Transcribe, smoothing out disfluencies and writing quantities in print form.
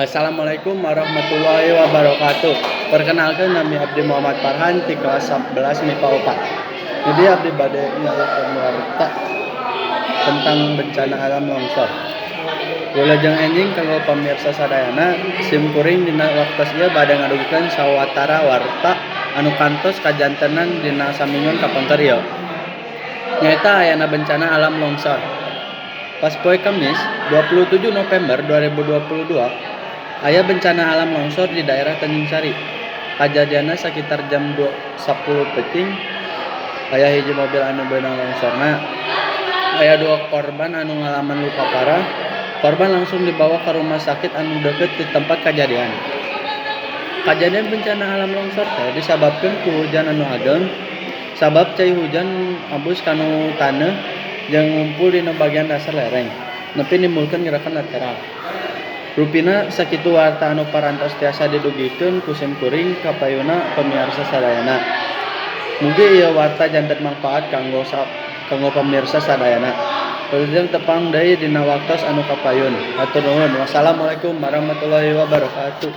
Assalamualaikum warahmatullahi wabarakatuh. Perkenalkan nami Abdi Muhammad Farhan di kelas 11 MIPA 4. Jadi Abdi bade nyalikeun warta tentang bencana alam longsor. Wilujeng enjing kanggo pamirsa sadayana, sim kuring dina waktos ieu bade ngadugikeun sawatara warta anu kantos kajantenan dina samingon kapengker ieu. Nyaeta ayana bencana alam longsor. Pas poe Kamis 27 November 2022 aya bencana alam longsor di daerah Tanjung Sari. Kajadianna sekitar jam 10 peting. Aya hiji mobil anu beunang longsorna. Aya 2 korban anu ngalaman luka parah. Korban langsung dibawa ke rumah sakit anu deukeut di tempat kajadian. Kajadian bencana alam longsor teh disababkeun ku hujan anu ageng. Sabab cai hujan abus kanu taneuh jeung ngumpul dina bagian dasar lereng. Nepi nimbulkeun gerakan lateral. Rupina sakitu warta anu parantos tiasa didugikeun ku sim kuring kapayuna pamirsa sadayana. Mugi ieu warta janten mangpaat kanggo pamirsa sadayana. Wilujeng tepang deui dina waktos anu kapayun. Hatur nuhun. Wassalamualaikum warahmatullahi wabarakatuh.